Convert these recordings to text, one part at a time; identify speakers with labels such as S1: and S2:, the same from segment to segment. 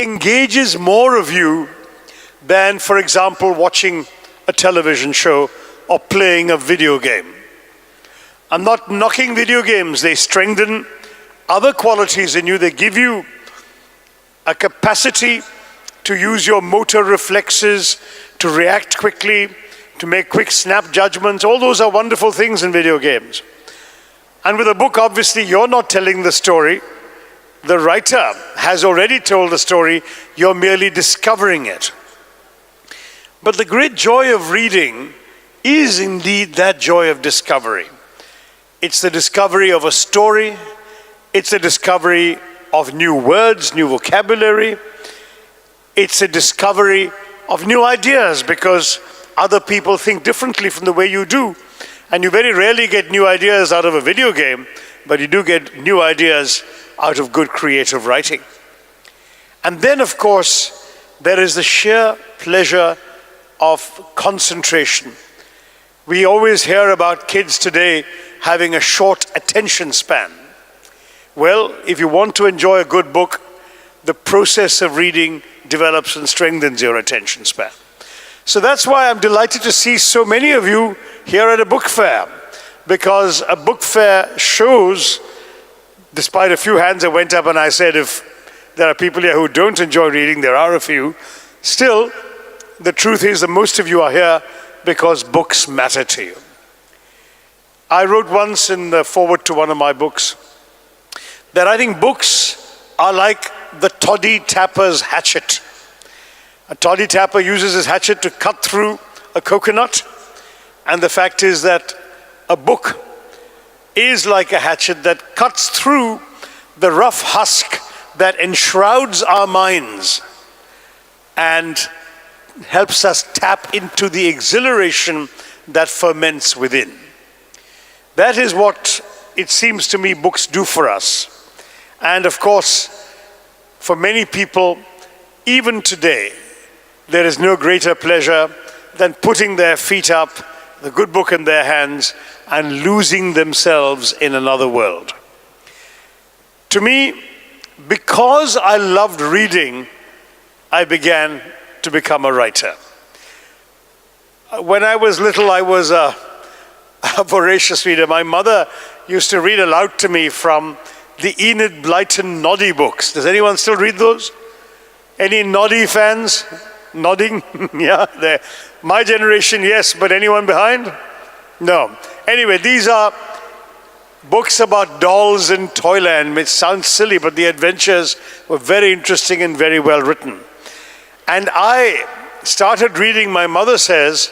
S1: engages more of you than, for example, watching a television show or playing a video game. I'm not knocking video games. They strengthen other qualities in you. They give you a capacity to use your motor reflexes, to react quickly, to make quick snap judgments. All those are wonderful things in video games. And with a book, obviously, you're not telling the story. The writer has already told the story. You're merely discovering it. But the great joy of reading is indeed that joy of discovery. It's the discovery of a story. It's a discovery of new words, new vocabulary. It's a discovery of new ideas, because other people think differently from the way you do. And you very rarely get new ideas out of a video game, but you do get new ideas out of good creative writing. And then, of course, there is the sheer pleasure of concentration. We always hear about kids today having a short attention span. Well, if you want to enjoy a good book, the process of reading develops and strengthens your attention span. So that's why I'm delighted to see so many of you here at a book fair, because a book fair shows, despite a few hands that went up and I said if there are people here who don't enjoy reading, there are a few, still the truth is that most of you are here because books matter to you. I wrote once in the foreword to one of my books that I think books are like the toddy tapper's hatchet. A toddy tapper uses his hatchet to cut through a coconut, and the fact is that a book is like a hatchet that cuts through the rough husk that enshrouds our minds and helps us tap into the exhilaration that ferments within. That is what it seems to me books do for us. And of course, for many people, even today, there is no greater pleasure than putting their feet up, the good book in their hands, and losing themselves in another world. To me, because I loved reading, I began to become a writer. When I was little, I was a voracious reader. My mother used to read aloud to me from the Enid Blyton Noddy books. Does anyone still read those? Any Noddy fans? Nodding? Yeah, there. My generation, yes, but anyone behind? No. Anyway, these are books about dolls in Toyland. It sounds silly, but the adventures were very interesting and very well written. And I started reading, my mother says,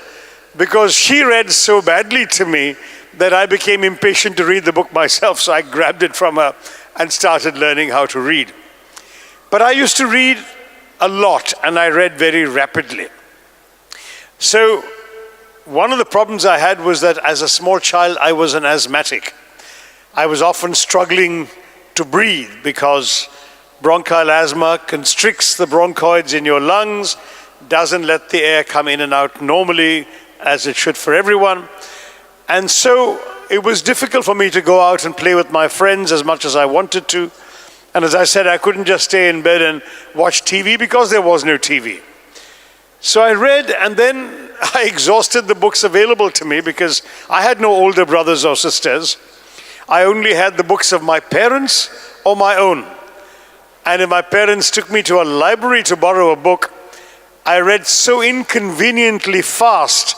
S1: because she read so badly to me that I became impatient to read the book myself, so I grabbed it from her and started learning how to read. But I used to read a lot, and I read very rapidly. So one of the problems I had was that as a small child, I was an asthmatic. I was often struggling to breathe because bronchial asthma constricts the bronchoids in your lungs, doesn't let the air come in and out normally as it should for everyone. And so it was difficult for me to go out and play with my friends as much as I wanted to. And as I said, I couldn't just stay in bed and watch TV because there was no TV. So I read, and then I exhausted the books available to me because I had no older brothers or sisters. I only had the books of my parents or my own. And if my parents took me to a library to borrow a book, I read so inconveniently fast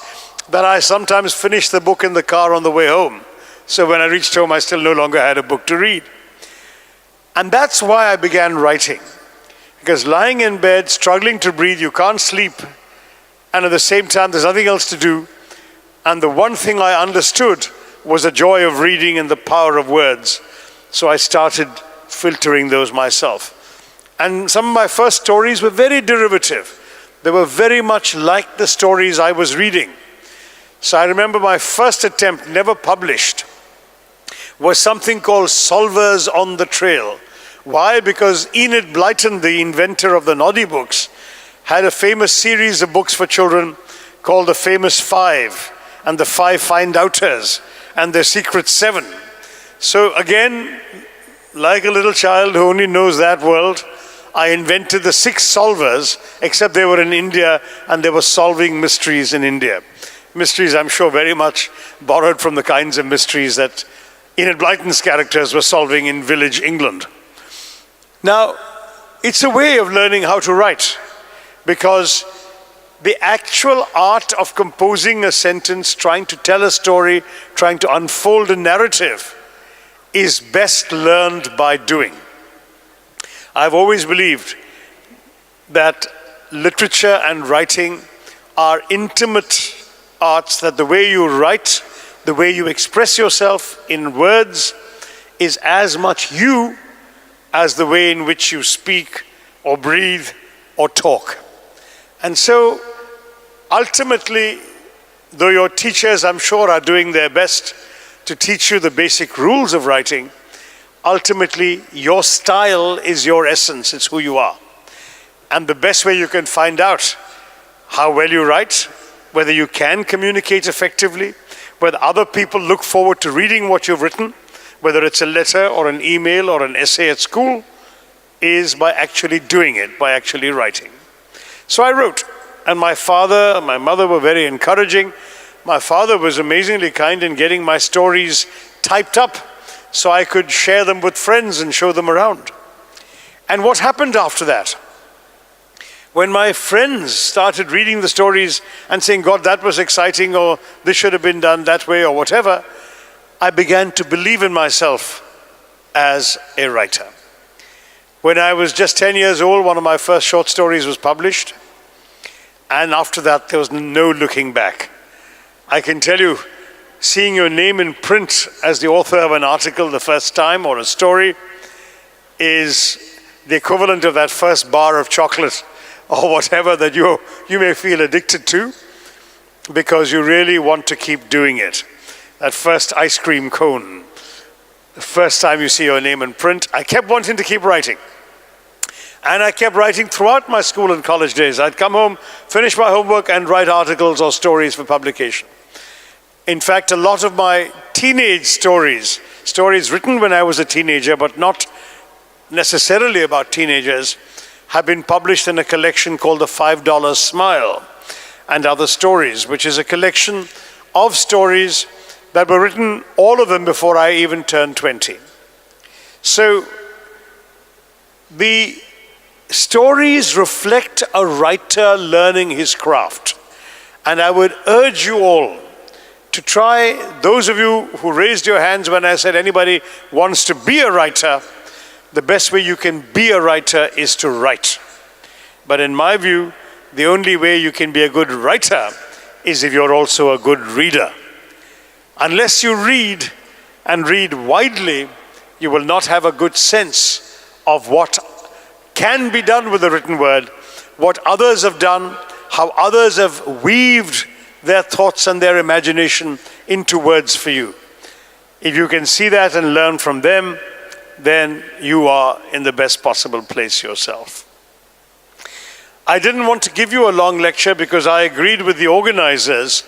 S1: that I sometimes finished the book in the car on the way home. So when I reached home, I still no longer had a book to read. And that's why I began writing. Because lying in bed, struggling to breathe, you can't sleep, and at the same time, there's nothing else to do. And the one thing I understood was the joy of reading and the power of words. So I started filtering those myself. And some of my first stories were very derivative. They were very much like the stories I was reading. So I remember my first attempt, never published, was something called Solvers on the Trail. Why? Because Enid Blyton, the inventor of the Noddy books, had a famous series of books for children called The Famous Five and The Five Find Outers and The Secret Seven. So again, like a little child who only knows that world, I invented the 6 solvers, except they were in India and they were solving mysteries in India. Mysteries, I'm sure, very much borrowed from the kinds of mysteries that Enid Blyton's characters were solving in village England. Now, it's a way of learning how to write, because the actual art of composing a sentence, trying to tell a story, trying to unfold a narrative, is best learned by doing. I've always believed that literature and writing are intimate arts, that the way you write, the way you express yourself in words is as much you as the way in which you speak or breathe or talk. And so, ultimately, though your teachers, I'm sure, are doing their best to teach you the basic rules of writing, ultimately, your style is your essence, it's who you are. And the best way you can find out how well you write, whether you can communicate effectively, whether other people look forward to reading what you've written, whether it's a letter or an email or an essay at school, is by actually doing it, by actually writing. So I wrote, and my father and my mother were very encouraging. My father was amazingly kind in getting my stories typed up so I could share them with friends and show them around. And what happened after that? When my friends started reading the stories and saying, God, that was exciting, or this should have been done that way, or whatever, I began to believe in myself as a writer. When I was just 10 years old, one of my first short stories was published. And after that, there was no looking back. I can tell you, seeing your name in print as the author of an article the first time, or a story, is the equivalent of that first bar of chocolate or whatever that you may feel addicted to, because you really want to keep doing it. That first ice cream cone, the first time you see your name in print, I kept wanting to keep writing. And I kept writing throughout my school and college days. I'd come home, finish my homework, and write articles or stories for publication. In fact, a lot of my teenage stories written when I was a teenager, but not necessarily about teenagers, have been published in a collection called the $5 Smile and Other Stories, which is a collection of stories that were written, all of them, before I even turned 20. So the stories reflect a writer learning his craft. And I would urge you all to try, those of you who raised your hands when I said anybody wants to be a writer, the best way you can be a writer is to write. But in my view, the only way you can be a good writer is if you're also a good reader. Unless you read, and read widely, you will not have a good sense of what can be done with the written word, what others have done, how others have weaved their thoughts and their imagination into words for you. If you can see that and learn from them, then you are in the best possible place yourself. I didn't want to give you a long lecture because I agreed with the organizers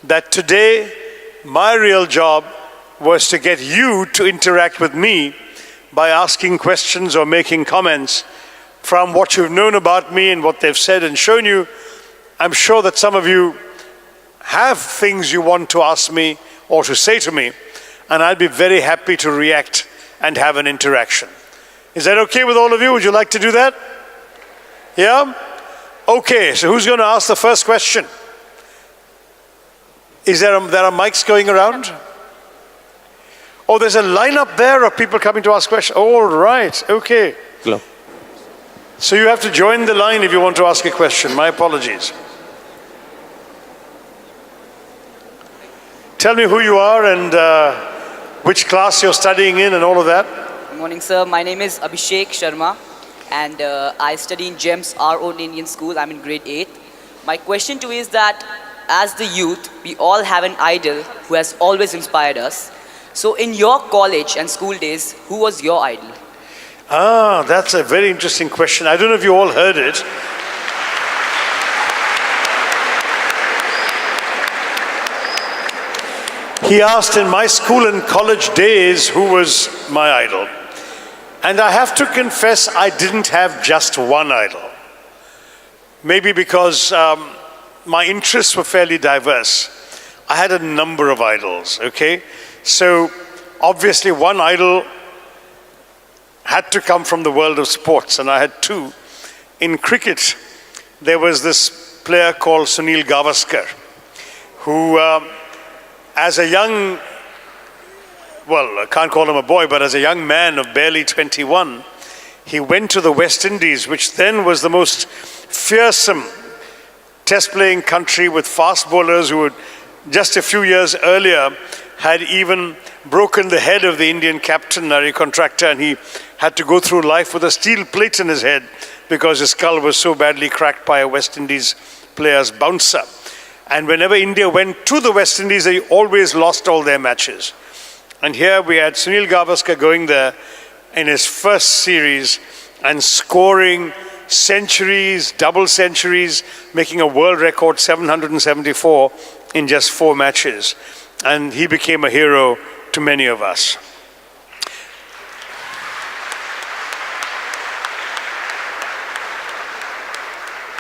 S1: that today my real job was to get you to interact with me by asking questions or making comments from what you've known about me and what they've said and shown you. I'm sure that some of you have things you want to ask me or to say to me, and I'd be very happy to react and have an interaction. Is that okay with all of you? Would you like to do that? Yeah? Okay, so who's going to ask the first question? There are mics going around? Oh, there's a line up there of people coming to ask questions. All right, okay.
S2: Hello.
S1: So you have to join the line if you want to ask a question. My apologies. Tell me who you are and which class you're studying in and all of that.
S3: Good morning, sir. My name is Abhishek Sharma, and I study in GEMS, our own Indian school. I'm in grade 8. My question to you is that as the youth, we all have an idol who has always inspired us. So in your college and school days, who was your idol?
S1: Ah, that's a very interesting question. I don't know if you all heard it. He asked in my school and college days who was my idol. And I have to confess, I didn't have just one idol. Maybe because my interests were fairly diverse. I had a number of idols, okay? So obviously one idol had to come from the world of sports, and I had two. In cricket, there was this player called Sunil Gavaskar, who as a young, well, I can't call him a boy, but as a young man of barely 21, he went to the West Indies, which then was the most fearsome test-playing country, with fast bowlers who would, just a few years earlier, had even broken the head of the Indian captain, Nari Contractor, and he had to go through life with a steel plate in his head because his skull was so badly cracked by a West Indies player's bouncer. And whenever India went to the West Indies, they always lost all their matches. And here we had Sunil Gavaskar going there in his first series and scoring centuries, double centuries, making a world record 774 in just 4 matches. And he became a hero to many of us.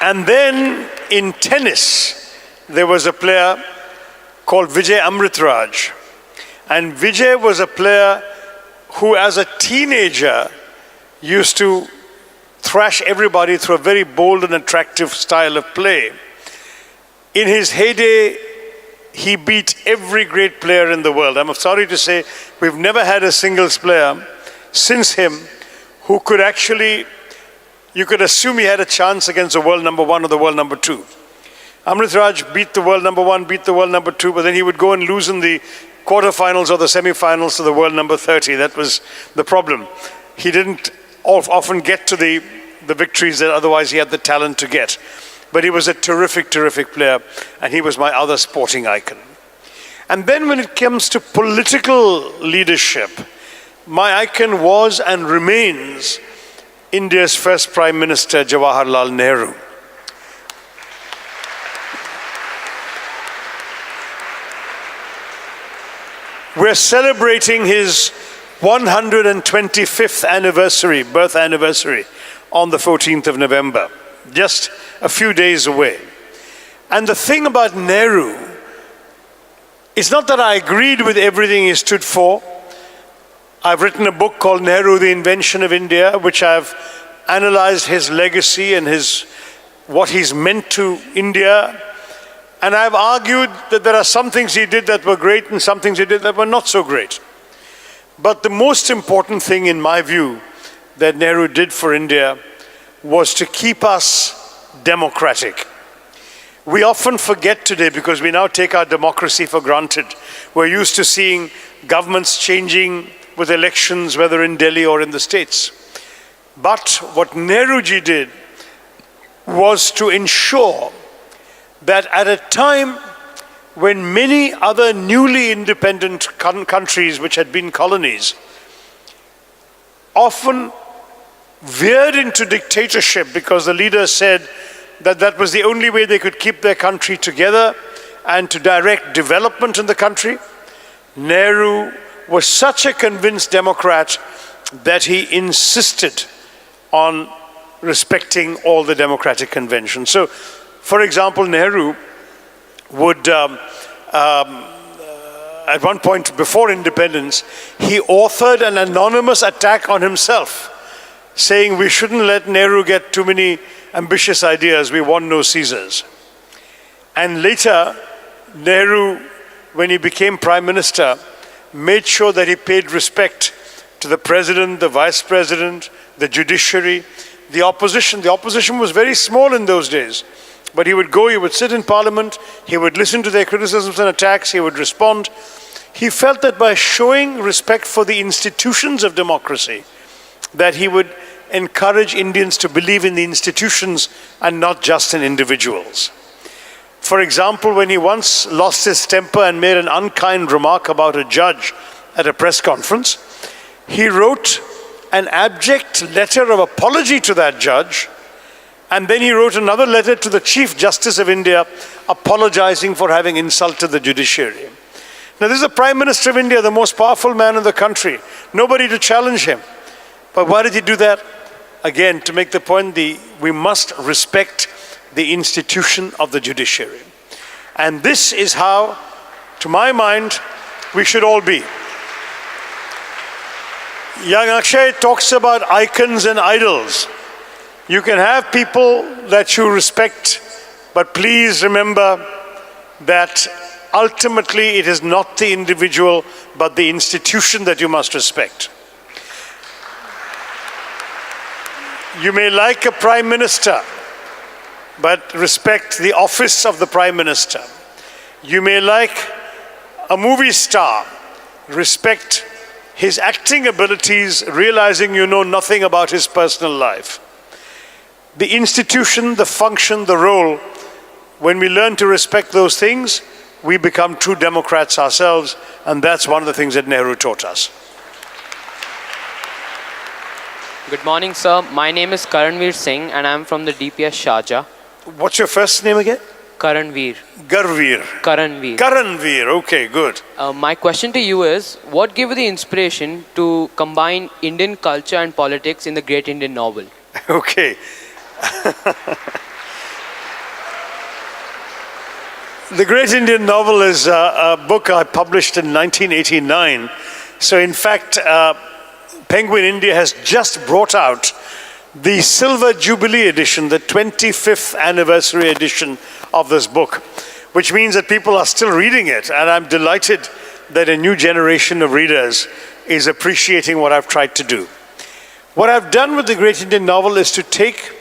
S1: And then in tennis, there was a player called Vijay Amritraj. And Vijay was a player who, as a teenager, used to thrash everybody through a very bold and attractive style of play. In his heyday, he beat every great player in the world. I'm sorry to say, we've never had a singles player since him who could actually, you could assume he had a chance against the world number 1 or the world number 2. Amritraj beat the world number 1, beat the world number 2, but then he would go and lose in the quarterfinals or the semifinals to the world number 30. That was the problem. He didn't often get to the victories that otherwise he had the talent to get. But he was a terrific, terrific player, and he was my other sporting icon. And then when it comes to political leadership, my icon was and remains India's first Prime Minister, Jawaharlal Nehru. We're celebrating his 125th anniversary, birth anniversary, on the 14th of November, just a few days away. And the thing about Nehru is not that I agreed with everything he stood for. I've written a book called Nehru, the Invention of India, which I've analyzed his legacy and what he's meant to India. And I've argued that there are some things he did that were great and some things he did that were not so great. But the most important thing, in my view, that Nehru did for India was to keep us democratic. We often forget today, because we now take our democracy for granted. We're used to seeing governments changing with elections, whether in Delhi or in the States. But what Nehruji did was to ensure that at a time when many other newly independent countries which had been colonies often veered into dictatorship because the leaders said that that was the only way they could keep their country together and to direct development in the country, Nehru was such a convinced democrat that he insisted on respecting all the democratic conventions. So, for example, Nehru would, at one point before independence, he authored an anonymous attack on himself, saying we shouldn't let Nehru get too many ambitious ideas, we want no Caesars. And later, Nehru, when he became Prime Minister, made sure that he paid respect to the President, the Vice President, the judiciary, the opposition. The opposition was very small in those days. But he would go, he would sit in Parliament, he would listen to their criticisms and attacks, he would respond. He felt that by showing respect for the institutions of democracy, that he would encourage Indians to believe in the institutions and not just in individuals. For example, when he once lost his temper and made an unkind remark about a judge at a press conference, he wrote an abject letter of apology to that judge, and then he wrote another letter to the Chief Justice of India apologizing for having insulted the judiciary. Now, this is the Prime Minister of India, the most powerful man in the country. Nobody to challenge him. But why did he do that? Again, to make the point, we must respect the institution of the judiciary. And this is how, to my mind, we should all be. Young Akshay talks about icons and idols. You can have people that you respect, but please remember that ultimately it is not the individual, but the institution that you must respect. You may like a prime minister, but respect the office of the prime minister. You may like a movie star, respect his acting abilities, realizing you know nothing about his personal life. The institution, the function, the role, when we learn to respect those things, we become true democrats ourselves, and that's one of the things that Nehru taught us.
S2: Good morning, sir. My name is Karanveer Singh and I'm from the DPS Sharjah.
S1: What's your first name again?
S2: Karanveer.
S1: Garveer.
S2: Karanveer.
S1: Karanveer, okay, good.
S2: My question to you is, what gave you the inspiration to combine Indian culture and politics in the Great Indian Novel?
S1: Okay. The Great Indian Novel is a book I published in 1989. So in fact, Penguin India has just brought out the Silver Jubilee edition, the 25th anniversary edition of this book, which means that people are still reading it. And I'm delighted that a new generation of readers is appreciating what I've tried to do. What I've done with the Great Indian Novel is to take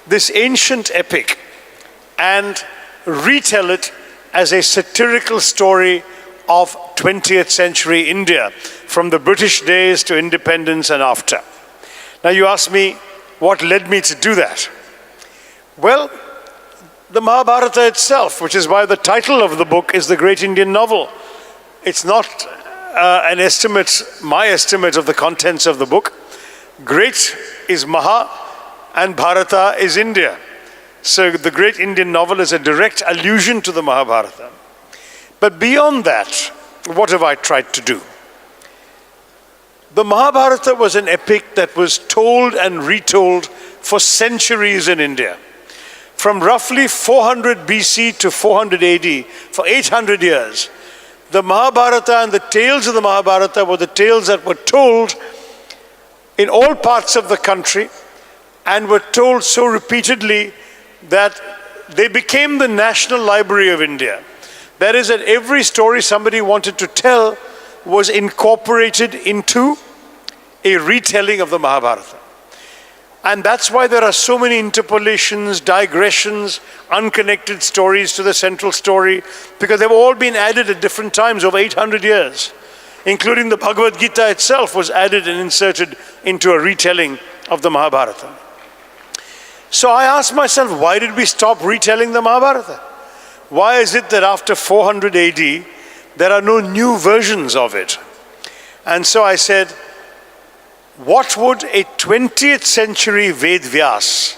S1: this ancient epic and retell it as a satirical story of 20th century India, from the British days to independence and after. Now you ask me, what led me to do that? Well, the Mahabharata itself, which is why the title of the book is The Great Indian Novel. It's not an estimate, my estimate of the contents of the book. Great is Maha and Bharata is India. So the Great Indian Novel is a direct allusion to the Mahabharata. But beyond that, what have I tried to do? The Mahabharata was an epic that was told and retold for centuries in India. From roughly 400 BC to 400 AD, for 800 years, the Mahabharata and the tales of the Mahabharata were the tales that were told in all parts of the country and were told so repeatedly that they became the National Library of India. That is, that every story somebody wanted to tell was incorporated into a retelling of the Mahabharata. And that's why there are so many interpolations, digressions, unconnected stories to the central story, because they've all been added at different times over 800 years, including the Bhagavad Gita itself was added and inserted into a retelling of the Mahabharata. So I asked myself, why did we stop retelling the Mahabharata? Why is it that after 400 AD, there are no new versions of it? And so I said, what would a 20th century Ved Vyas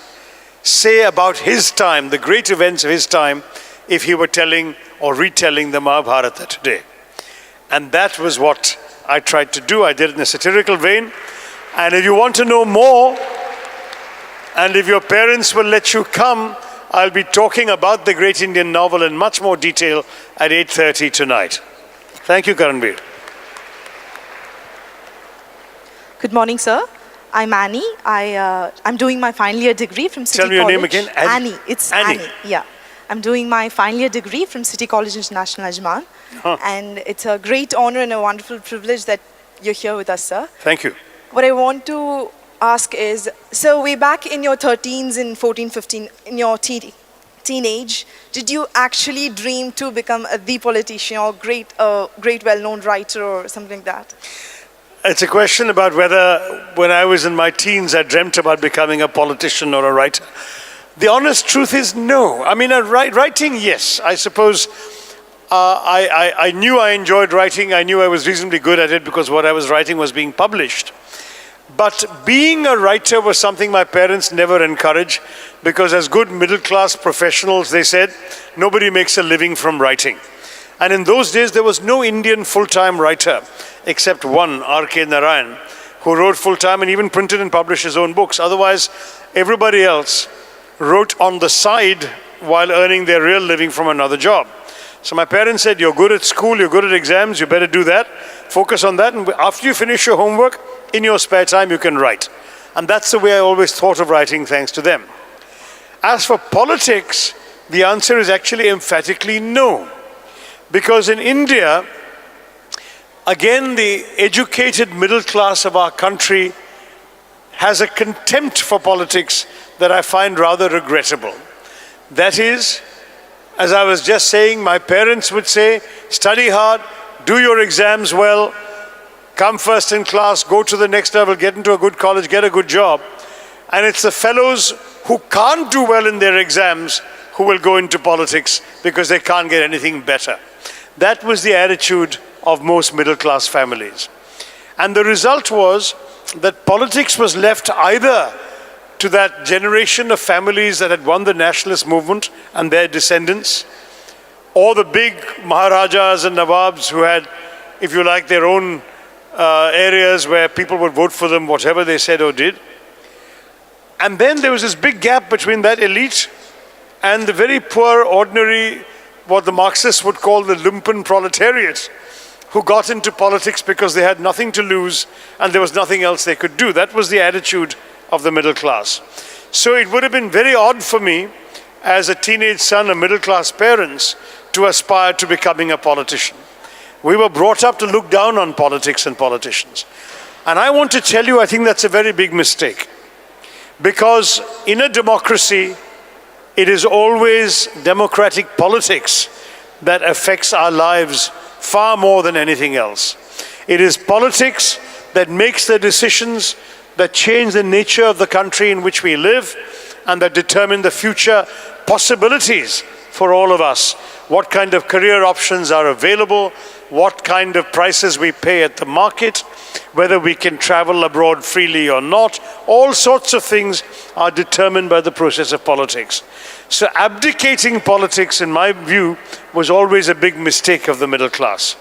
S1: say about his time, the great events of his time, if he were telling or retelling the Mahabharata today? And that was what I tried to do. I did it in a satirical vein. And if you want to know more, and if your parents will let you come, I'll be talking about the Great Indian Novel in much more detail at 8:30 tonight. Thank you, Karanveer.
S4: Good morning, sir. I'm Annie. I'm doing my final year degree from City College.
S1: Tell me your name again.
S4: Annie. It's Annie. Yeah. I'm doing my final year degree from City College International, Ajman. And it's a great honor and a wonderful privilege that you're here with us, sir.
S1: Thank you.
S4: What I want to ask is, so way back in your 13s and 14, 15, in your teenage, did you actually dream to become the politician or great well-known writer or something like that?
S1: It's a question about whether when I was in my teens I dreamt about becoming a politician or a writer. The honest truth is no. I mean, writing, yes. I suppose I knew I enjoyed writing. I knew I was reasonably good at it because what I was writing was being published. But being a writer was something my parents never encouraged, because as good middle-class professionals, they said, nobody makes a living from writing. And in those days, there was no Indian full-time writer except one, R.K. Narayan, who wrote full-time and even printed and published his own books. Otherwise, everybody else wrote on the side while earning their real living from another job. So my parents said, you're good at school, you're good at exams, you better do that, focus on that, and after you finish your homework, in your spare time you can write. And that's the way I always thought of writing, thanks to them. As for politics, the answer is actually emphatically no. Because in India, again, the educated middle class of our country has a contempt for politics that I find rather regrettable. That is, as I was just saying, my parents would say, study hard, do your exams well, come first in class, go to the next level, get into a good college, get a good job. And it's the fellows who can't do well in their exams who will go into politics because they can't get anything better. That was the attitude of most middle-class families. And the result was that politics was left either to that generation of families that had won the nationalist movement and their descendants, or the big Maharajas and Nawabs who had, if you like, their own areas where people would vote for them, whatever they said or did. And then there was this big gap between that elite and the very poor, ordinary, what the Marxists would call the lumpen proletariat, who got into politics because they had nothing to lose and there was nothing else they could do. That was the attitude of the middle class. So it would have been very odd for me, as a teenage son of middle-class parents, to aspire to becoming a politician. We were brought up to look down on politics and politicians. And I want to tell you, I think that's a very big mistake. Because in a democracy, it is always democratic politics that affects our lives far more than anything else. It is politics that makes the decisions that change the nature of the country in which we live and that determine the future possibilities for all of us. What kind of career options are available, what kind of prices we pay at the market, whether we can travel abroad freely or not. All sorts of things are determined by the process of politics. So abdicating politics, in my view, was always a big mistake of the middle class.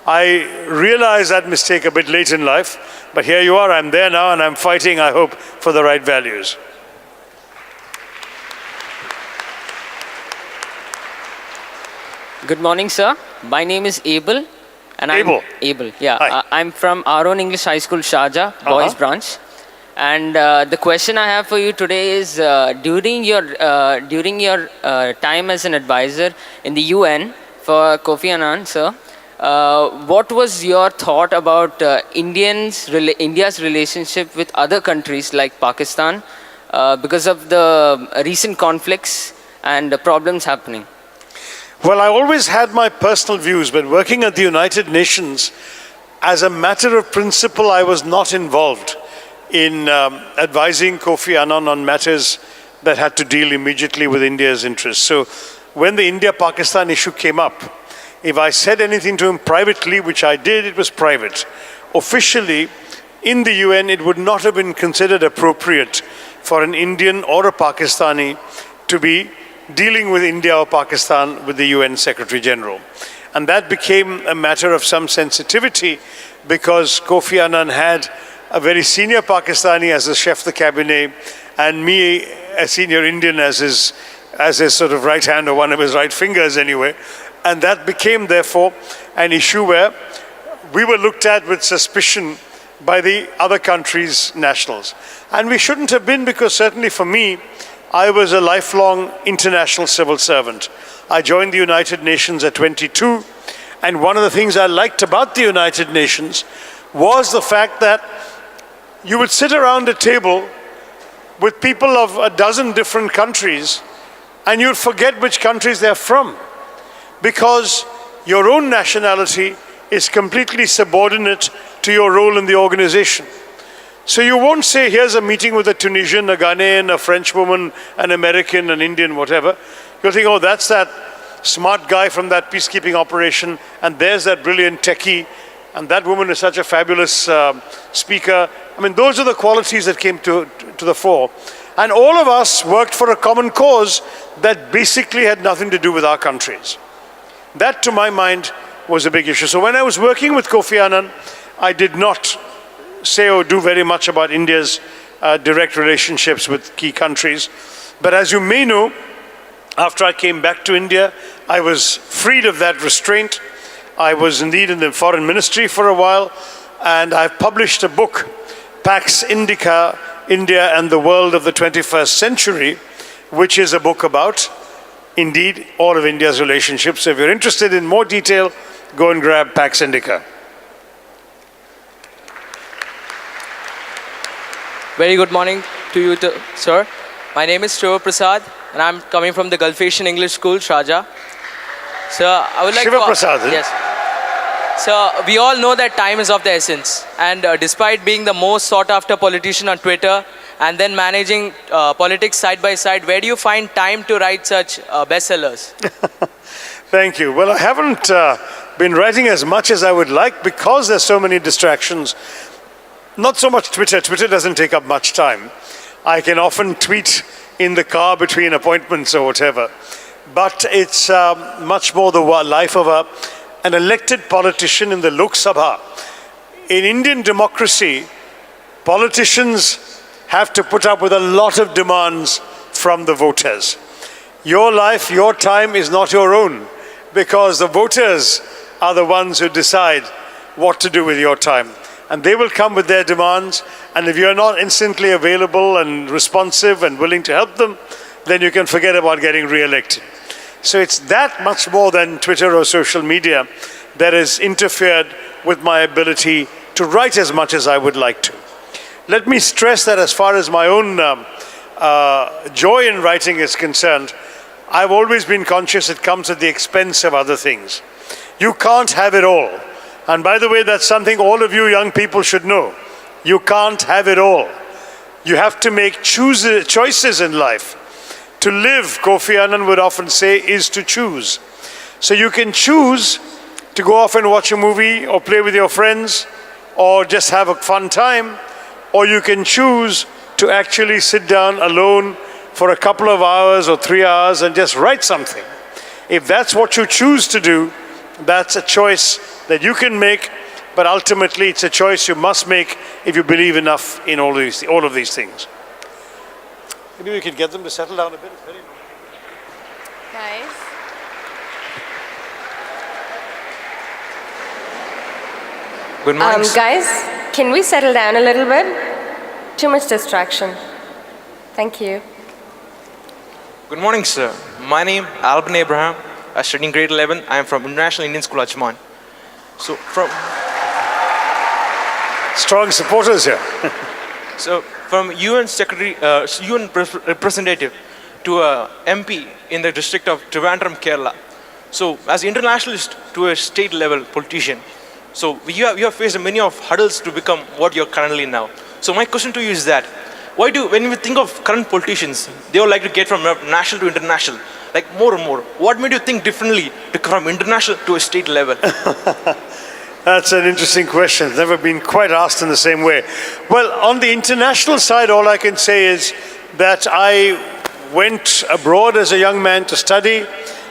S1: I realized that mistake a bit late in life, but here you are, I'm there now, and I'm fighting, I hope, for the right values.
S5: Good morning, sir. My name is Abel. And
S1: Abel?
S5: Abel, yeah.
S1: Hi.
S5: I'm from our own English High School, Sharjah, boys branch. And the question I have for you today is, during your time as an advisor in the UN for Kofi Annan, sir, what was your thought about India's relationship with other countries like Pakistan because of the recent conflicts and the problems happening?
S1: Well, I always had my personal views, but working at the United Nations, as a matter of principle, I was not involved in advising Kofi Annan on matters that had to deal immediately with India's interests. So when the India-Pakistan issue came up, if I said anything to him privately, which I did, it was private. Officially, in the UN, it would not have been considered appropriate for an Indian or a Pakistani to be dealing with India or Pakistan with the UN Secretary General. And that became a matter of some sensitivity because Kofi Annan had a very senior Pakistani as a chef de cabinet and me, a senior Indian, as his sort of right hand or one of his right fingers anyway. And that became, therefore, an issue where we were looked at with suspicion by the other countries' nationals. And we shouldn't have been, because certainly for me, I was a lifelong international civil servant. I joined the United Nations at 22, and one of the things I liked about the United Nations was the fact that you would sit around a table with people of a dozen different countries, and you'd forget which countries they're from, because your own nationality is completely subordinate to your role in the organization. So you won't say, here's a meeting with a Tunisian, a Ghanaian, a French woman, an American, an Indian, whatever. You'll think, oh, that's that smart guy from that peacekeeping operation, and there's that brilliant techie, and that woman is such a fabulous speaker. I mean, those are the qualities that came to the fore. And all of us worked for a common cause that basically had nothing to do with our countries. That, to my mind, was a big issue. So when I was working with Kofi Annan, I did not say or do very much about India's direct relationships with key countries. But as you may know, after I came back to India, I was freed of that restraint. I was indeed in the foreign ministry for a while, and I've published a book, Pax Indica, India and the World of the 21st Century, which is a book about, indeed, all of India's relationships. So if you're interested in more detail, go and grab Pax Indica.
S6: Very good morning to you, sir. My name is Shiva Prasad, and I'm coming from the Gulf Asian English School, Sharjah. So I would like
S1: Shiva Prasad, eh?
S6: Yes. So we all know that time is of the essence, and despite being the most sought-after politician on Twitter, and then managing politics side by side, where do you find time to write such bestsellers?
S1: Thank you. Well, I haven't been writing as much as I would like because there's so many distractions. Not so much Twitter. Twitter doesn't take up much time. I can often tweet in the car between appointments or whatever. But it's much more the life of an elected politician in the Lok Sabha. In Indian democracy, politicians have to put up with a lot of demands from the voters. Your life, your time is not your own, because the voters are the ones who decide what to do with your time. And they will come with their demands, and if you're not instantly available and responsive and willing to help them, then you can forget about getting re-elected. So it's that much more than Twitter or social media that has interfered with my ability to write as much as I would like to. Let me stress that as far as my own joy in writing is concerned, I've always been conscious it comes at the expense of other things. You can't have it all. And by the way, that's something all of you young people should know. You can't have it all. You have to make choices in life. To live, Kofi Annan would often say, is to choose. So you can choose to go off and watch a movie or play with your friends or just have a fun time, or you can choose to actually sit down alone for a couple of hours or 3 hours and just write something. If that's what you choose to do, that's a choice that you can make, but ultimately it's a choice you must make if you believe enough in all of these things. Maybe we could get them to settle down a bit.
S7: Guys.
S8: Good morning.
S7: Guys, can we settle down a little bit? Too much distraction. Thank you.
S8: Good morning, sir. My name is Alban Abraham. I study in grade 11. I am from International Indian School, Ajman. So
S1: Strong supporters here.
S8: From UN Secretary, UN representative to a MP in the district of Trivandrum, Kerala. So as an internationalist to a state level politician, so you have faced many of hurdles to become what you're currently now. So my question to you is that, when we think of current politicians, they all like to get from national to international, like more and more. What made you think differently to come from international to a state level?
S1: That's an interesting question. It's never been quite asked in the same way. Well, on the international side, all I can say is that I went abroad as a young man to study.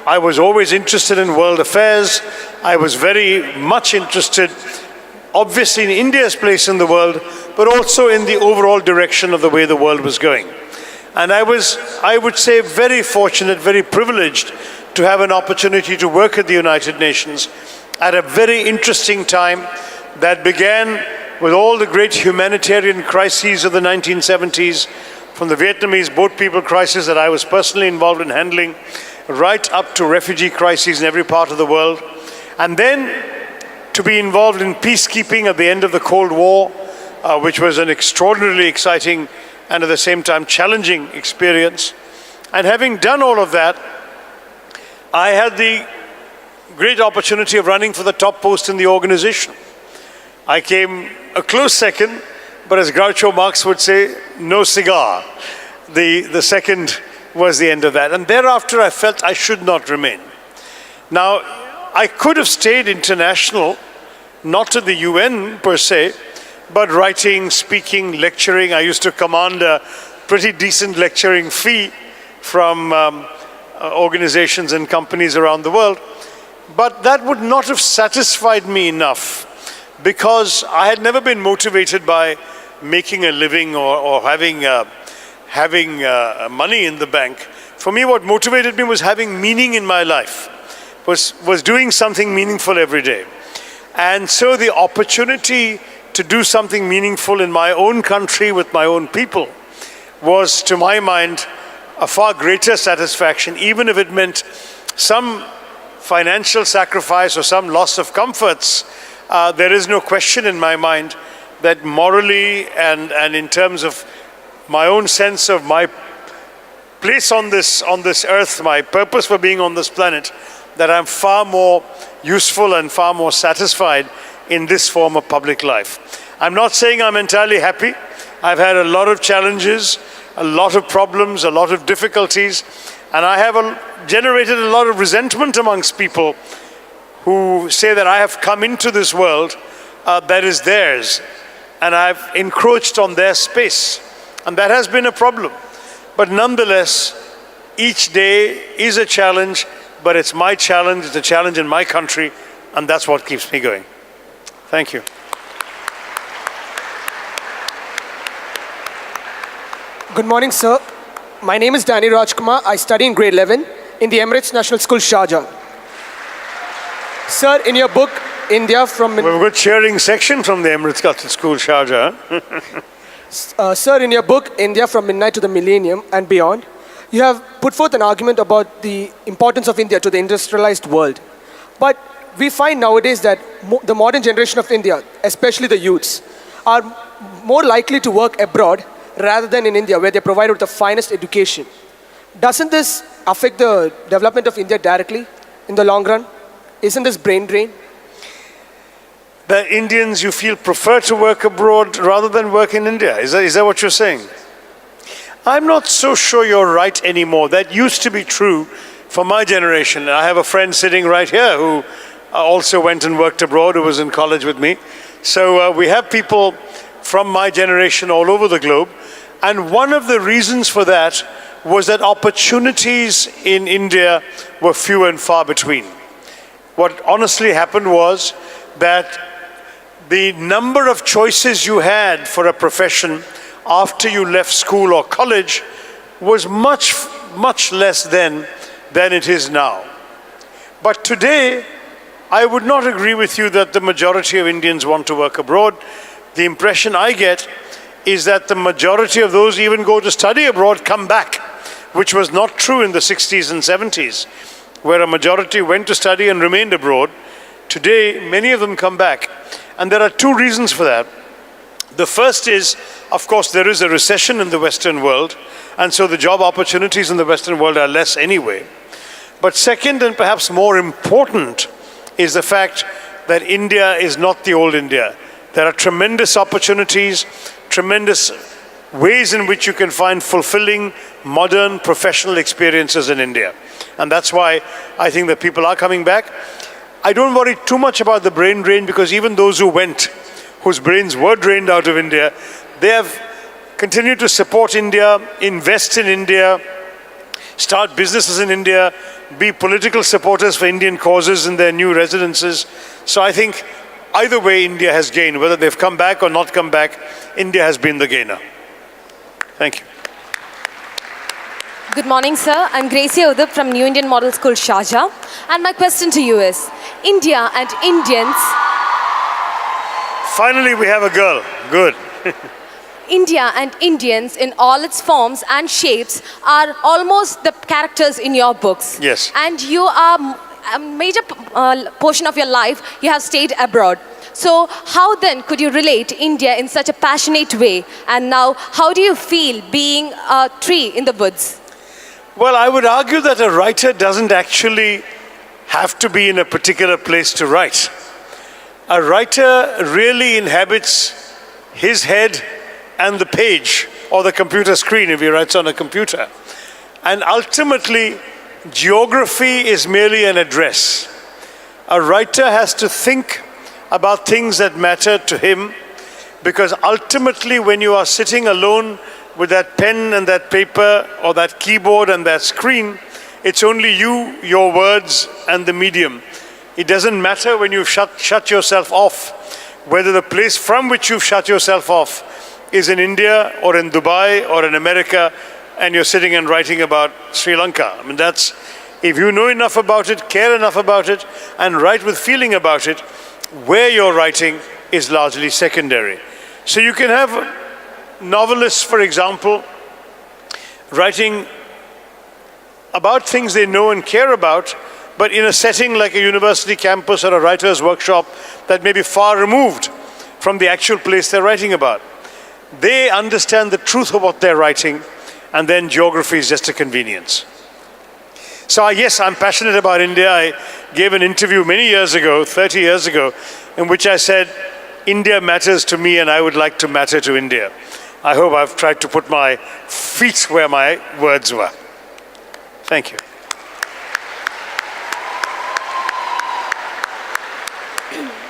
S1: I was always interested in world affairs. I was very much interested, obviously, in India's place in the world, but also in the overall direction of the way the world was going. And I was, I would say, very fortunate, very privileged to have an opportunity to work at the United Nations at a very interesting time that began with all the great humanitarian crises of the 1970s, from the Vietnamese boat people crisis that I was personally involved in handling, right up to refugee crises in every part of the world. And then to be involved in peacekeeping at the end of the Cold War, which was an extraordinarily exciting and at the same time challenging experience. And having done all of that, I had the great opportunity of running for the top post in the organization. I came a close second, but as Groucho Marx would say, no cigar. The second was the end of that. And thereafter I felt I should not remain. Now, I could have stayed international, not to the UN per se, but writing, speaking, lecturing. I used to command a pretty decent lecturing fee from organizations and companies around the world. But that would not have satisfied me enough because I had never been motivated by making a living or having money in the bank. For me, what motivated me was having meaning in my life, was doing something meaningful every day. And so the opportunity to do something meaningful in my own country with my own people was, to my mind, a far greater satisfaction, even if it meant some financial sacrifice or some loss of comforts. There is no question in my mind that morally and in terms of my own sense of my place on this earth, my purpose for being on this planet, that I'm far more useful and far more satisfied in this form of public life. I'm not saying I'm entirely happy. I've had a lot of challenges, a lot of problems, a lot of difficulties, and I have generated a lot of resentment amongst people who say that I have come into this world that is theirs, and I've encroached on their space, and that has been a problem. But nonetheless, each day is a challenge, but it's my challenge, it's a challenge in my country, and that's what keeps me going. Thank you.
S9: Good morning, sir. My name is Danny Rajkumar. I study in grade 11 in the Emirates National School, Sharjah. Sir, in your book, India from...
S1: We have a good cheering section from the Emirates Cultural School, Sharjah.
S9: Sir, in your book, India from Midnight to the Millennium and Beyond, you have put forth an argument about the importance of India to the industrialized world. But we find nowadays that the modern generation of India, especially the youths, are more likely to work abroad rather than in India, where they're provided with the finest education. Doesn't this affect the development of India directly in the long run? Isn't this brain drain?
S1: The Indians, you feel, prefer to work abroad rather than work in India. Is that what you're saying? I'm not so sure you're right anymore. That used to be true for my generation. I have a friend sitting right here who also went and worked abroad, who was in college with me. So we have people from my generation all over the globe. And one of the reasons for that was that opportunities in India were few and far between. What honestly happened was that the number of choices you had for a profession after you left school or college was much, much less then than it is now. But today, I would not agree with you that the majority of Indians want to work abroad. The impression I get is that the majority of those who even go to study abroad come back, which was not true in the 60s and 70s, where a majority went to study and remained abroad. Today, many of them come back. And there are two reasons for that. The first is, of course, there is a recession in the Western world, and so the job opportunities in the Western world are less anyway. But second, and perhaps more important, is the fact that India is not the old India. There are tremendous opportunities, tremendous ways in which you can find fulfilling, modern, professional experiences in India. And that's why I think that people are coming back. I don't worry too much about the brain drain, because even those who went, whose brains were drained out of India, they have continued to support India, invest in India, start businesses in India, be political supporters for Indian causes in their new residences. So I think either way India has gained. Whether they've come back or not come back, India has been the gainer. Thank you.
S10: Good morning, sir. I'm Gracie Udhup from New Indian Model School, Sharjah. And my question to you is, India and Indians...
S1: Finally, we have a girl. Good.
S10: India and Indians in all its forms and shapes are almost the characters in your books.
S1: Yes.
S10: And you are a major portion of your life, you have stayed abroad. So how then could you relate India in such a passionate way? And now, how do you feel being a tree in the woods?
S1: Well, I would argue that a writer doesn't actually have to be in a particular place to write. A writer really inhabits his head and the page, or the computer screen if he writes on a computer. And ultimately, geography is merely an address. A writer has to think about things that matter to him, because ultimately when you are sitting alone with that pen and that paper or that keyboard and that screen, it's only you, your words and the medium. It doesn't matter when you've shut yourself off. whether the place from which you've shut yourself off is in India or in Dubai or in America, and you're sitting and writing about Sri Lanka. I mean, that's, if you know enough about it, care enough about it, and write with feeling about it, where you're writing is largely secondary. So you can have novelists, for example, writing about things they know and care about, but in a setting like a university campus or a writer's workshop that may be far removed from the actual place they're writing about. They understand the truth of what they're writing, and then geography is just a convenience. So yes, I'm passionate about India. I gave an interview many years ago, 30 years ago, in which I said, India matters to me and I would like to matter to India. I hope I've tried to put my feet where my words were. Thank you.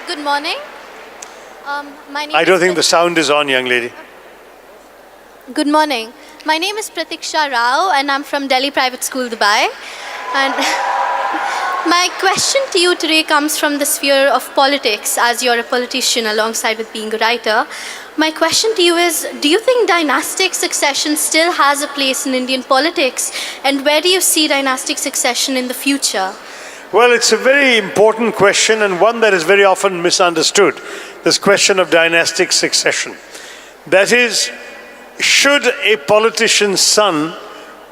S11: Good morning. My name
S1: I don't
S11: is
S1: think the sound is on, young lady.
S11: Good morning. My name is Pratiksha Rao and I'm from Delhi Private School, Dubai. And my question to you today comes from the sphere of politics, as you're a politician alongside with being a writer. My question to you is, do you think dynastic succession still has a place in Indian politics? And where do you see dynastic succession in the future?
S1: Well, it's a very important question and one that is very often misunderstood. This question of dynastic succession. That is, should a politician's son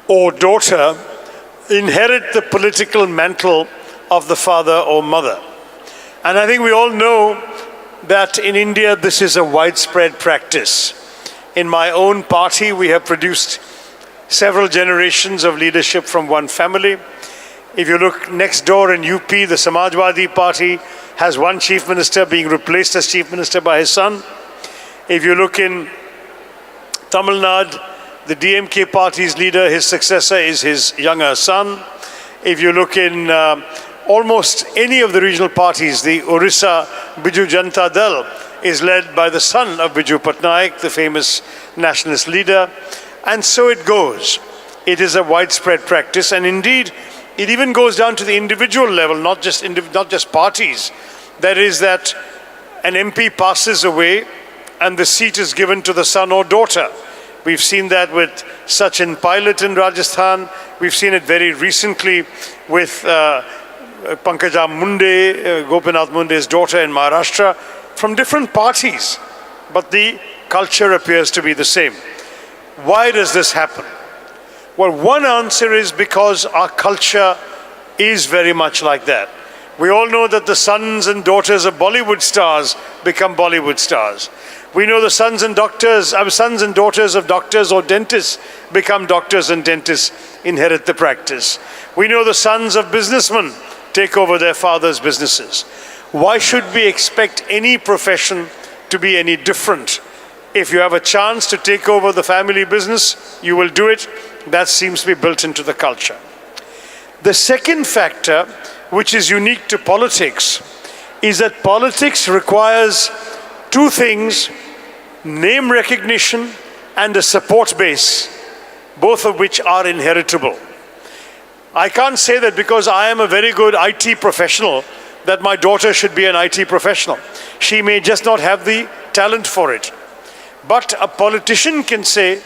S1: or daughter inherit the political mantle of the father or mother? And I think we all know that in India this is a widespread practice. In my own party we have produced several generations of leadership from one family. If you look next door in UP, the Samajwadi Party has one chief minister being replaced as chief minister by his son. If you look in Tamil Nadu, the DMK party's leader, his successor is his younger son. If you look in almost any of the regional parties, the Orissa Biju Janata Dal is led by the son of Biju Patnaik, the famous nationalist leader. And so it goes. It is a widespread practice, and indeed, it even goes down to the individual level, not just parties. That is that an MP passes away and the seat is given to the son or daughter. We've seen that with Sachin Pilot in Rajasthan. We've seen it very recently with Pankaja Munde, Gopinath Munde's daughter in Maharashtra, from different parties. But the culture appears to be the same. Why does this happen? Well, one answer is because our culture is very much like that. We all know that the sons and daughters of Bollywood stars become Bollywood stars. We know the sons and daughters of doctors or dentists become doctors and dentists, inherit the practice. We know the sons of businessmen take over their father's businesses. Why should we expect any profession to be any different? If you have a chance to take over the family business, you will do it. That seems to be built into the culture. The second factor, which is unique to politics, is that politics requires two things: name recognition and a support base, both of which are inheritable. I can't say that because I am a very good IT professional that my daughter should be an IT professional. She may just not have the talent for it. But a politician can say,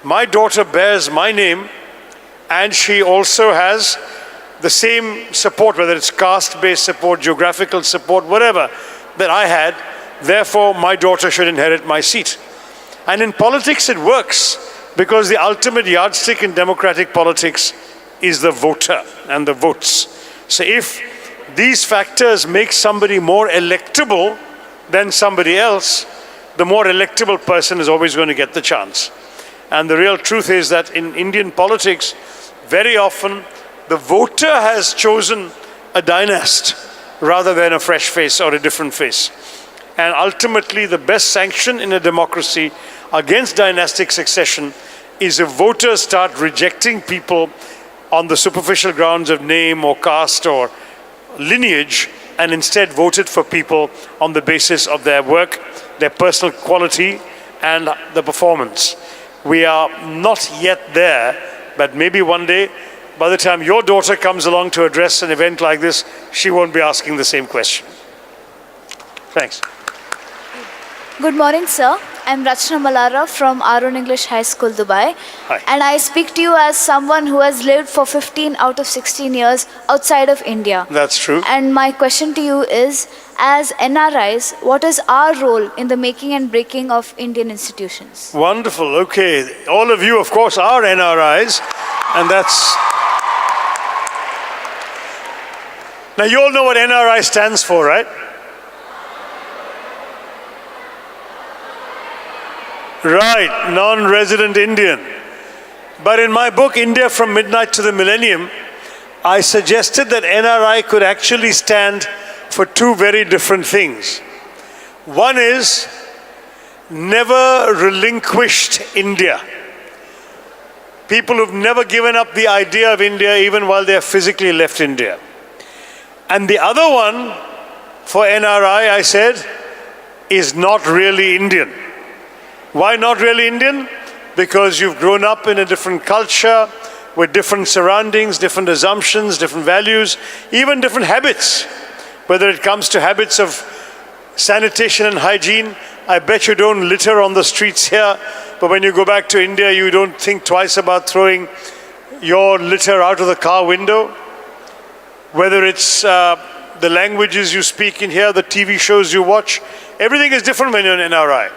S1: my daughter bears my name and she also has the same support, whether it's caste-based support, geographical support, whatever, that I had. Therefore, my daughter should inherit my seat. And in politics, it works because the ultimate yardstick in democratic politics is the voter and the votes. So if these factors make somebody more electable than somebody else, the more electable person is always going to get the chance. And the real truth is that in Indian politics, very often the voter has chosen a dynast rather than a fresh face or a different face. And ultimately, the best sanction in a democracy against dynastic succession is if voters start rejecting people on the superficial grounds of name or caste or lineage, and instead voted for people on the basis of their work, their personal quality, and the performance. We are not yet there, but maybe one day, by the time your daughter comes along to address an event like this, she won't be asking the same question. Thanks.
S12: Good morning, sir. I'm Rachna Malara from Arun English High School, Dubai.
S1: Hi.
S12: And I speak to you as someone who has lived for 15 out of 16 years outside of India.
S1: That's true.
S12: And my question to you is, as NRIs, what is our role in the making and breaking of Indian institutions?
S1: Wonderful. Okay. All of you, of course, are NRIs. And that's... Now, you all know what NRI stands for, right? Right, non-resident Indian. But in my book, India from Midnight to the Millennium, I suggested that NRI could actually stand for two very different things. One is never relinquished India. People who've never given up the idea of India even while they have physically left India. And the other one for NRI, I said, is not really Indian. Why not really Indian? Because you've grown up in a different culture, with different surroundings, different assumptions, different values, even different habits. Whether it comes to habits of sanitation and hygiene, I bet you don't litter on the streets here, but when you go back to India, you don't think twice about throwing your litter out of the car window. Whether it's the languages you speak in here, the TV shows you watch, everything is different when you're an NRI.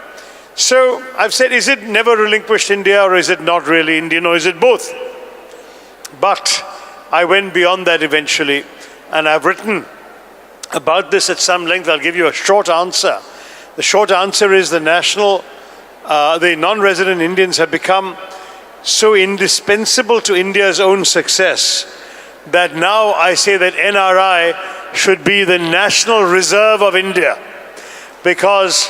S1: So I've said, is it never relinquished India, or is it not really Indian, or is it both? But I went beyond that eventually, and I've written about this at some length. I'll give you a short answer. The short answer is the non-resident Indians have become so indispensable to India's own success that now I say that NRI should be the national reserve of India, because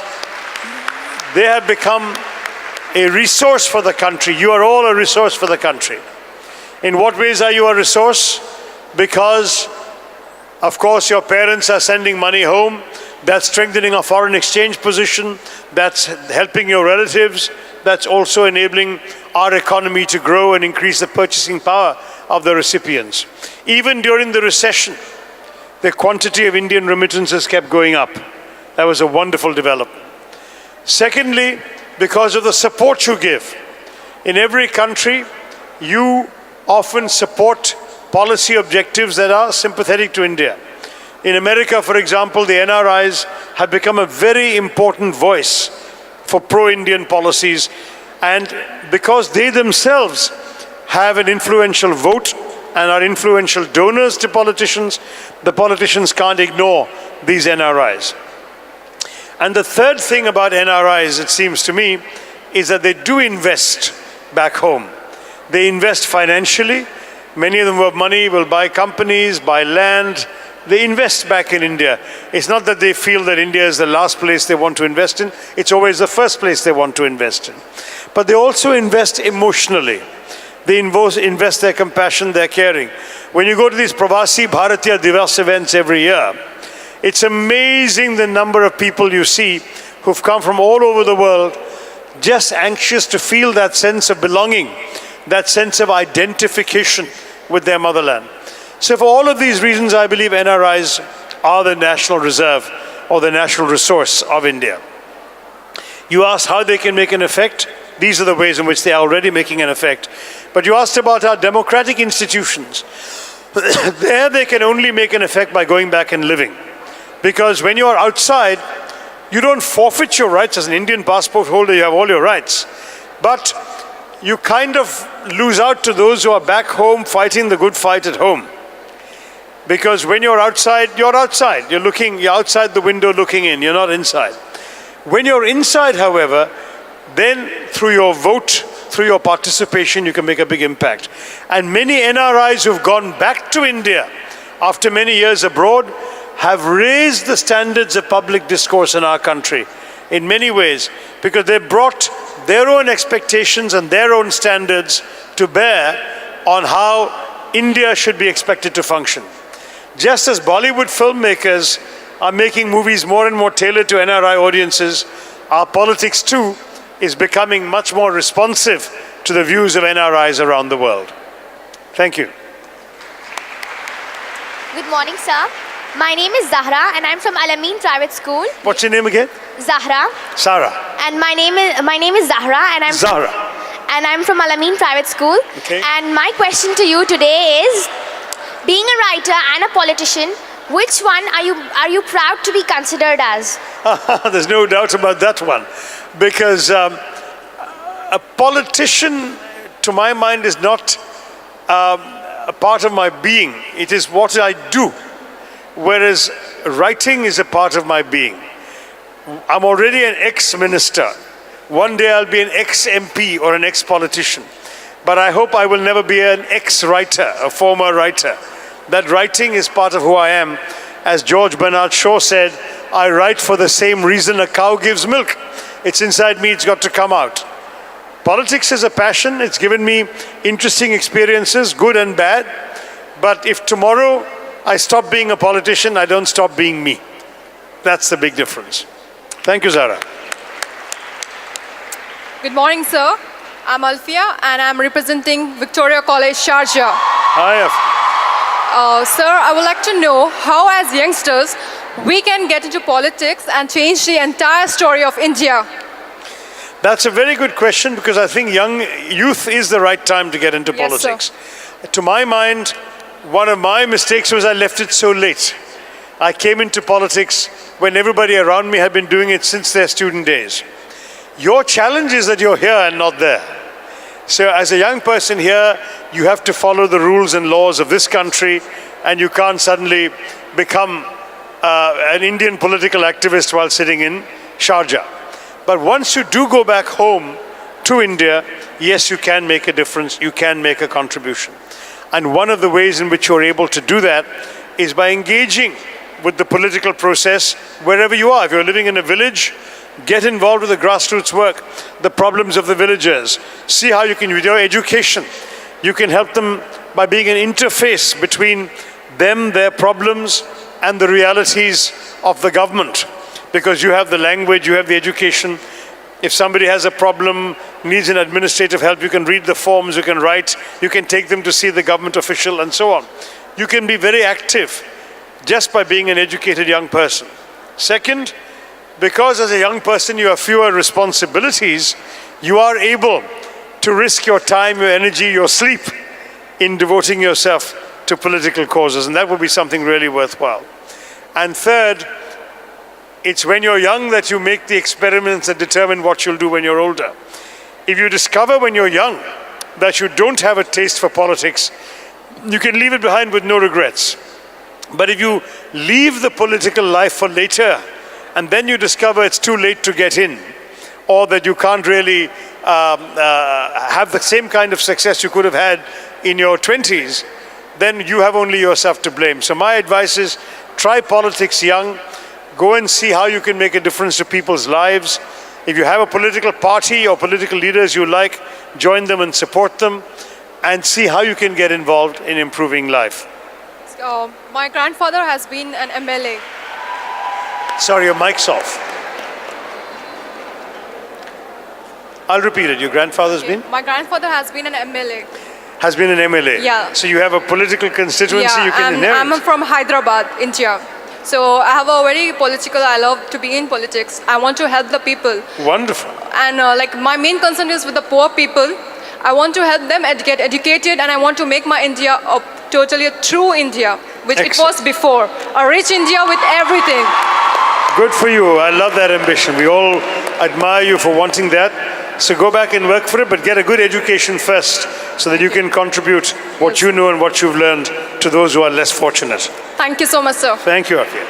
S1: they have become a resource for the country. You are all a resource for the country. In what ways are you a resource? Because, of course, your parents are sending money home. That's strengthening our foreign exchange position. That's helping your relatives. That's also enabling our economy to grow and increase the purchasing power of the recipients. Even during the recession, the quantity of Indian remittances kept going up. That was a wonderful development. Secondly, because of the support you give. In every country, you often support policy objectives that are sympathetic to India. In America, for example, the NRIs have become a very important voice for pro-Indian policies, and because they themselves have an influential vote and are influential donors to politicians, the politicians can't ignore these NRIs. And the third thing about NRIs, it seems to me, is that they do invest back home. They invest financially. Many of them who have money will buy companies, buy land. They invest back in India. It's not that they feel that India is the last place they want to invest in. It's always the first place they want to invest in. But they also invest emotionally. They invest their compassion, their caring. When you go to these Pravasi Bharatiya Divas events every year, it's amazing the number of people you see who've come from all over the world, just anxious to feel that sense of belonging, that sense of identification with their motherland. So for all of these reasons, I believe NRIs are the national reserve or the national resource of India. You asked how they can make an effect. These are the ways in which they are already making an effect. But you asked about our democratic institutions. There they can only make an effect by going back and living. Because when you are outside, you don't forfeit your rights. As an Indian passport holder, you have all your rights. But you kind of lose out to those who are back home fighting the good fight at home. Because when you're outside, you're outside. You're outside the window looking in. You're not inside. When you're inside, however, then through your vote, through your participation, you can make a big impact. And many NRIs who've gone back to India after many years abroad have raised the standards of public discourse in our country in many ways, because they brought their own expectations and their own standards to bear on how India should be expected to function. Just as Bollywood filmmakers are making movies more and more tailored to NRI audiences, our politics too is becoming much more responsive to the views of NRIs around the world. Thank you.
S13: Good morning, sir. My name is Zahra and I'm from Al-Amin Private School.
S1: What's your name again?
S13: Zahra.
S1: Sarah.
S13: And my name is Zahra, and
S1: Zahra.
S13: I'm from Al-Amin Private School.
S1: Okay.
S13: And my question to you today is, being a writer and a politician, which one are you proud to be considered as?
S1: There's no doubt about that one, because a politician, to my mind, is not a part of my being. It is what I do, whereas writing is a part of my being. I'm already an ex-minister. One day I'll be an ex-MP or an ex-politician. But I hope I will never be an ex-writer, a former writer. That writing is part of who I am. As George Bernard Shaw said, I write for the same reason a cow gives milk. It's inside me, it's got to come out. Politics is a passion. It's given me interesting experiences, good and bad. But if tomorrow I stop being a politician, I don't stop being me. That's the big difference. Thank you, Zara.
S14: Good morning, sir. I'm Alfia, and I'm representing Victoria College, Sharjah.
S1: Hi, Alfia.
S14: Sir, I would like to know how, as youngsters, we can get into politics and change the entire story of India.
S1: That's a very good question, because I think young youth is the right time to get into
S14: Yes,
S1: politics. To my mind, one of my mistakes was I left it so late. I came into politics when everybody around me had been doing it since their student days. Your challenge is that you're here and not there. So as a young person here, you have to follow the rules and laws of this country, and you can't suddenly become an Indian political activist while sitting in Sharjah. But once you do go back home to India, yes, you can make a difference, you can make a contribution. And one of the ways in which you're able to do that is by engaging with the political process wherever you are. If you're living in a village, get involved with the grassroots work, the problems of the villagers. See how you can, with your education, you can help them by being an interface between them, their problems, and the realities of the government. Because you have the language, you have the education. If somebody has a problem, needs an administrative help, you can read the forms, you can write, you can take them to see the government official, and so on. You can be very active just by being an educated young person. Second, because as a young person you have fewer responsibilities, you are able to risk your time, your energy, your sleep in devoting yourself to political causes, and that will be something really worthwhile. And third, it's when you're young that you make the experiments that determine what you'll do when you're older. If you discover when you're young that you don't have a taste for politics, you can leave it behind with no regrets. But if you leave the political life for later, and then you discover it's too late to get in, or that you can't really have the same kind of success you could have had in your 20s, then you have only yourself to blame. So my advice is, try politics young, go and see how you can make a difference to people's lives. If you have a political party or political leaders you like, join them and support them, and see how you can get involved in improving life.
S14: My grandfather has been an MLA.
S1: Sorry, your mic's off. I'll repeat it. Your grandfather's been?
S14: My grandfather has been an MLA.
S1: Has been an MLA?
S14: Yeah.
S1: So you have a political constituency you can inherit?
S14: I'm from Hyderabad, India. So I have a very I love to be in politics. I want to help the people.
S1: Wonderful.
S14: And like my main concern is with the poor people. I want to help them get educated, and I want to make my India totally a true India, which it was before. A rich India with everything.
S1: Good for you. I love that ambition. We all admire you for wanting that. So go back and work for it, but get a good education first so that you can contribute what you know and what you've learned to those who are less fortunate.
S14: Thank you so much, sir.
S1: Thank you, Afia.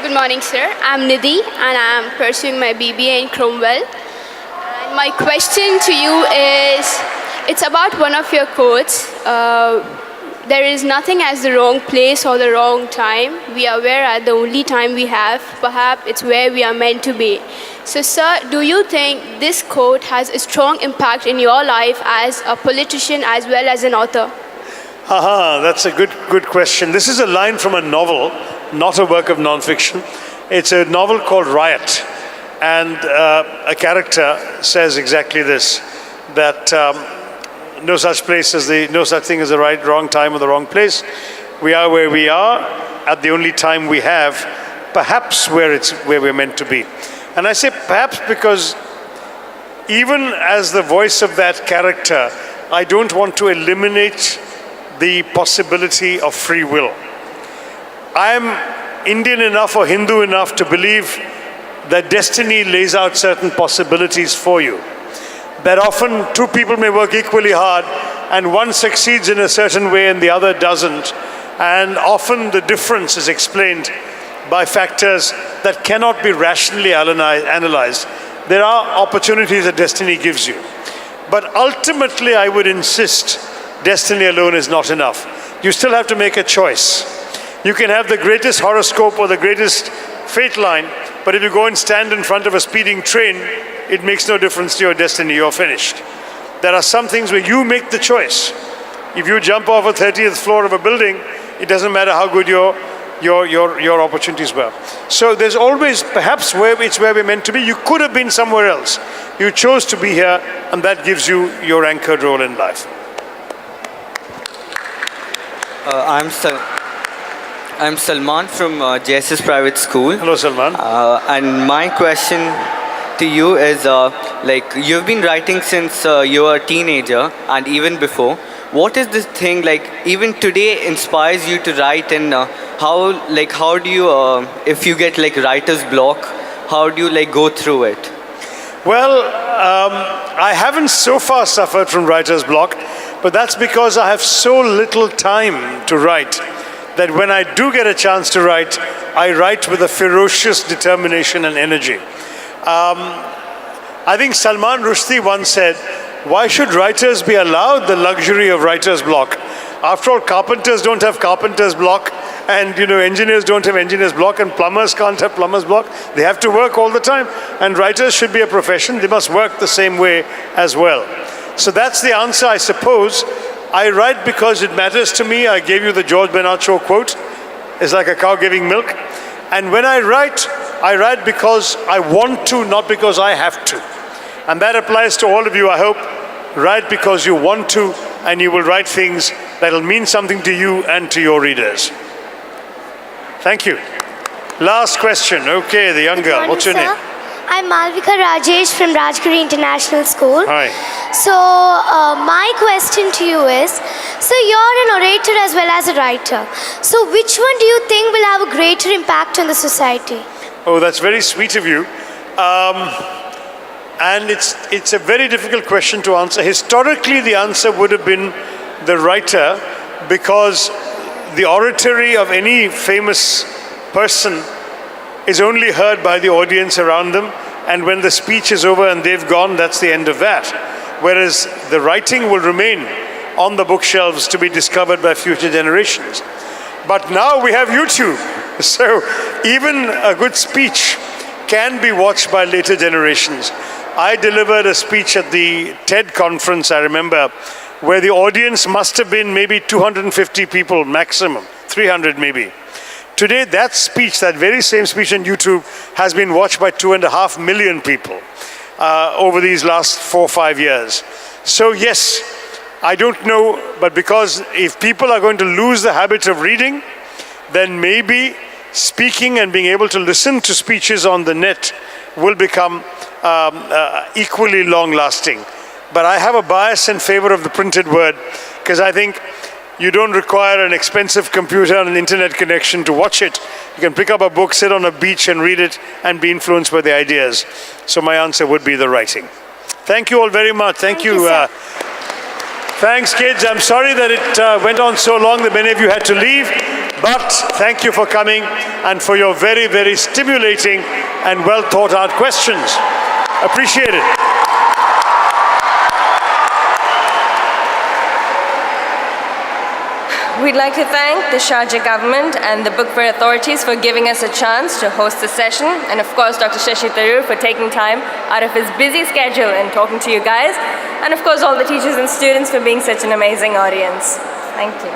S15: Good morning, sir. I'm Nidhi, and I'm pursuing my BBA in Cromwell. And my question to you is, it's about one of your quotes. There is nothing as the wrong place or the wrong time. We are where at the only time we have. Perhaps it's where we are meant to be. So, sir, do you think this quote has a strong impact in your life as a politician as well as an author?
S1: That's a good question. This is a line from a novel, not a work of non-fiction. It's a novel called Riot. And a character says exactly this, that no such thing as the wrong time or the wrong place. we are where we are at the only time we have, perhaps where we're meant to be. And I say perhaps because even as the voice of that character, I don't want to eliminate the possibility of free will. I am Indian enough or Hindu enough to believe that destiny lays out certain possibilities for you. That often two people may work equally hard and one succeeds in a certain way and the other doesn't. And often the difference is explained by factors that cannot be rationally analyzed. There are opportunities that destiny gives you. But ultimately, I would insist, destiny alone is not enough. You still have to make a choice. You can have the greatest horoscope or the greatest fate line, but if you go and stand in front of a speeding train, it makes no difference to your destiny, you're finished. There are some things where you make the choice. If you jump off a 30th floor of a building, it doesn't matter how good your opportunities were. So there's always, perhaps it's where we're meant to be. You could have been somewhere else. You chose to be here, and that gives you your anchored role in life.
S16: I'm Salman from JSS Private School.
S1: Hello, Salman.
S16: And my question to you is, you've been writing since you were a teenager and even before. What is this thing, even today inspires you to write, and how do you, if you get writer's block, how do you go through it?
S1: Well, I haven't so far suffered from writer's block, but that's because I have so little time to write that when I do get a chance to write, I write with a ferocious determination and energy. I think Salman Rushdie once said, why should writers be allowed the luxury of writer's block? After all, carpenters don't have carpenter's block, and engineers don't have engineer's block, and plumbers can't have plumber's block. They have to work all the time, and writers should be a profession. They must work the same way as well. So that's the answer, I suppose. I write because it matters to me. I gave you the George Bernard Shaw quote. It's like a cow giving milk. And when I write because I want to, not because I have to. And that applies to all of you, I hope. Write because you want to, and you will write things that will mean something to you and to your readers. Thank you. Last question. Okay, the young girl. What's your name?
S17: I'm Malvika Rajesh from Rajgiri International School.
S1: Hi.
S17: So, my question to you is, so you're an orator as well as a writer. So, which one do you think will have a greater impact on the society?
S1: Oh, that's very sweet of you. And it's a very difficult question to answer. Historically, the answer would have been the writer, because the oratory of any famous person is only heard by the audience around them, and when the speech is over and they've gone, that's the end of that. Whereas the writing will remain on the bookshelves to be discovered by future generations. But now we have YouTube, so even a good speech can be watched by later generations. I delivered a speech at the TED conference, I remember, where the audience must have been maybe 250 people maximum, 300 maybe. Today, that speech, that very same speech on YouTube, has been watched by 2.5 million people over these last 4 or 5 years. So yes, I don't know, but because if people are going to lose the habit of reading, then maybe speaking and being able to listen to speeches on the net will become equally long-lasting. But I have a bias in favor of the printed word, because I think you don't require an expensive computer and an internet connection to watch it. You can pick up a book, sit on a beach and read it and be influenced by the ideas. So my answer would be the writing. Thank you all very much. Thank you. Thanks, kids. I'm sorry that it went on so long that many of you had to leave. But thank you for coming and for your very, very stimulating and well thought out questions. Appreciate it.
S7: We'd like to thank the Sharjah government and the Book Fair authorities for giving us a chance to host the session, and of course Dr. Shashi Tharoor for taking time out of his busy schedule and talking to you guys, and of course all the teachers and students for being such an amazing audience. Thank you.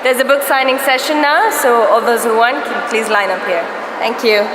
S7: There's a book signing session now, so all those who want, please line up here. Thank you.